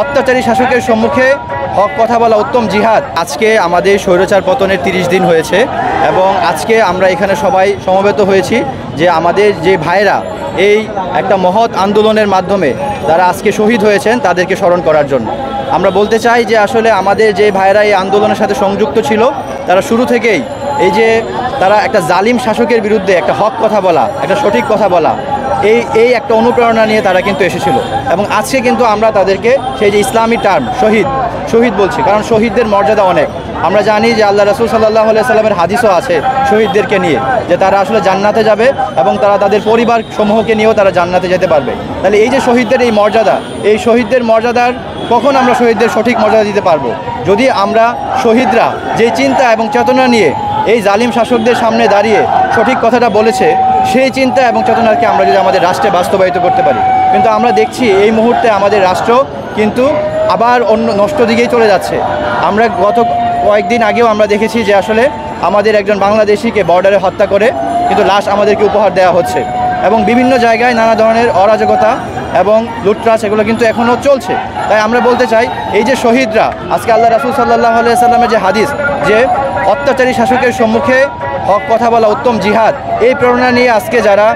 অত্যাচারী শাসকের সম্মুখে হক কথা বলা উত্তম জিহাদ। আজকে আমাদের স্বৈরাচার পতনের 30 দিন হয়েছে এবং আজকে আমরা এখানে সবাই সমবেত হয়েছি যে আমাদের যে ভাইরা এই একটা মহৎ আন্দোলনের মাধ্যমে যারা আজকে শহীদ হয়েছেন তাদেরকে স্মরণ করার জন্য আমরা বলতে চাই যে আসলে আমাদের যে ভাইরা এই আন্দোলনের সাথে সংযুক্ত ছিল তারা শুরু থেকেই এই যে তারা একটা জালিম শাসকের বিরুদ্ধে একটা হক কথা বলা, একটা সঠিক কথা বলা, এই একটা অনুপ্রেরণা নিয়ে তারা কিন্তু এসেছিল এবং আজকে কিন্তু আমরা তাদেরকে সেই যে ইসলামী টার্ম শহীদ বলছি, কারণ শহীদদের মর্যাদা অনেক। আমরা জানি যে আল্লাহ রাসূল সাল্লাল্লাহু আলাইহি সাল্লামের হাদিসও আছে শহীদদেরকে নিয়ে যে তারা আসলে জান্নাতে যাবে এবং তারা তাদের পরিবার সমূহকে নিয়েও তারা জান্নাতে যেতে পারবে। তাহলে এই যে শহীদদের এই মর্যাদা, এই শহীদদের মর্যাদার কখন আমরা শহীদদের সঠিক মর্যাদা দিতে পারবো? যদি আমরা শহীদরা যে চিন্তা এবং চেতনা নিয়ে এই জালিম শাসকদের সামনে দাঁড়িয়ে সঠিক কথাটা বলেছে সেই চিন্তা এবং চেতনাকে আমরা যদি আমাদের রাষ্ট্রে বাস্তবায়িত করতে পারি। কিন্তু আমরা দেখছি এই মুহূর্তে আমাদের রাষ্ট্র কিন্তু আবার অন্য নষ্ট দিকেই চলে যাচ্ছে। আমরা গত কয়েকদিন আগেও আমরা দেখেছি যে আসলে আমাদের একজন বাংলাদেশিকে বর্ডারে হত্যা করে কিন্তু লাশ আমাদেরকে উপহার দেওয়া হচ্ছে এবং বিভিন্ন জায়গায় নানা ধরনের অরাজকতা এবং লুটতরাজ এগুলো কিন্তু এখনও চলছে। তাই আমরা বলতে চাই এই যে শহীদরা আজকে আল্লাহ রাসূল সাল্লাল্লাহু আলাইহি সাল্লামের যে হাদিস যে অত্যাচারী শাসকের সম্মুখে হক কথা বলা উত্তম জিহাদ, এই প্রেরণা নিয়ে আজকে যারা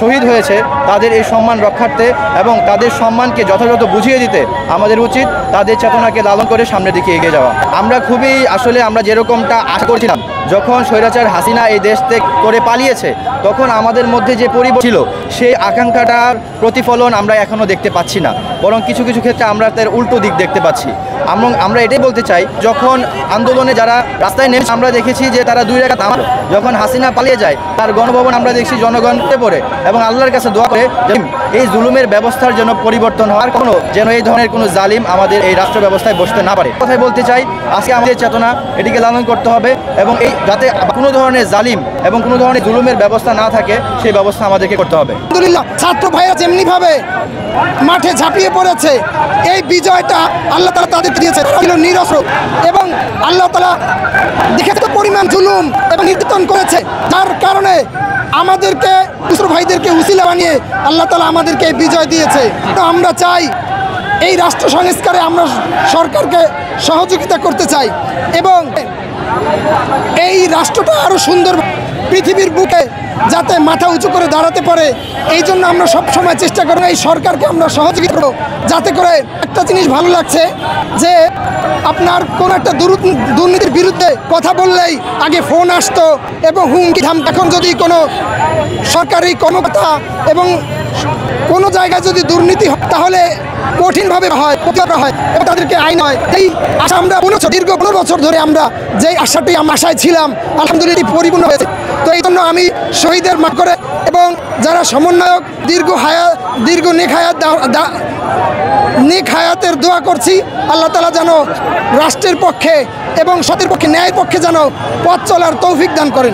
শহীদ হয়েছে তাদের এই সম্মান রক্ষার্থে এবং তাদের সম্মানকে যথাযথ বুঝিয়ে দিতে আমাদের উচিত তাদের চেতনাকে লালন করে সামনের দিকে এগিয়ে যাওয়া। আমরা খুবই আসলে আমরা যেরকমটা আশা করছিলাম যখন স্বৈরাচার হাসিনা এই দেশ থেকে করে পালিয়েছে তখন আমাদের মধ্যে যে পরিবর্তন ছিল সেই আকাঙ্ক্ষাটার প্রতিফলন আমরা এখনও দেখতে পাচ্ছি না, বরং কিছু কিছু ক্ষেত্রে আমরা তার উল্টো দিক দেখতে পাচ্ছি। এবং আমরা এটাই বলতে চাই যখন আন্দোলনে যারা রাস্তায় নেমে আমরা দেখেছি যে তারা দুই রেখা থামালো, যখন হাসিনা পালিয়ে যায় তার গণভবন আমরা দেখছি জনগণকে পড়ে এবং আল্লাহর কাছে দোয়া করে যে এই জুলুমের ব্যবস্থার জন্য পরিবর্তন হওয়ার কোনো যেন এই ধরনের কোনো জালিম আমাদের এই রাষ্ট্র ব্যবস্থায় বসতে না পারে। কথাই বলতে চাই আজকে আমাদের চেতনা এটিকে লালন করতে হবে এবং এই যাতে কোনো ধরনের জালিম এবং কোনো ধরনের জুলুমের ব্যবস্থা না থাকে সেই ব্যবস্থা আমাদেরকে করতে হবে। আলহামদুলিল্লাহ ছাত্র ভাইরা যেমনিভাবে মাঠে ঝাঁপিয়ে পড়েছে এই বিজয়টা আল্লাহ তাআলা তাদের দিয়েছে ছিল নিরস্ত্র এবং আল্লাহ তাআলা দেখেছে পরিমাণ জুলুম এবং নির্যাতন করেছে যার কারণে আমাদেরকে ছাত্র ভাইদেরকে উসিলা বানিয়ে আল্লাহ তাআলা আমাদেরকে এই বিজয় দিয়েছে। তো আমরা চাই এই রাষ্ট্র সংস্কারে আমরা সরকারকে সহযোগিতা করতে চাই এবং এই রাষ্ট্রটা আরও সুন্দর পৃথিবীর বুকে যাতে মাথা উঁচু করে দাঁড়াতে পারে এই জন্য আমরা সব সময় চেষ্টা করব এই সরকারকে আমরা সহযোগিতা করব যাতে করে একটা জিনিস ভালো লাগছে যে আপনার কোন একটা দুর্নীতির বিরুদ্ধে কথা বললেই আগে ফোন আসতো এবং হুমকি ধামকি। এখন যদি কোনো সরকারি কর্মকর্তা এবং কোনো জায়গায় যদি দুর্নীতি হয় তাহলে কঠিনভাবে হয় এবং তাদেরকে আইন হয়। এই আশা আমরা দীর্ঘ 15 বছর ধরে আমরা যে আশাটি আশায় ছিলাম আলহামদুলিল্লাহ পরিপূর্ণ হয়েছে। তো এই জন্য আমি শহীদের মাফ করে এবং যারা সমন্বয়ক দীর্ঘ নেক হায়াতের দোয়া করছি আল্লাহ তাআলা যেন রাষ্ট্রের পক্ষে এবং সতের পক্ষে ন্যায়ের পক্ষে যেন পথ চলার তৌফিক দান করেন।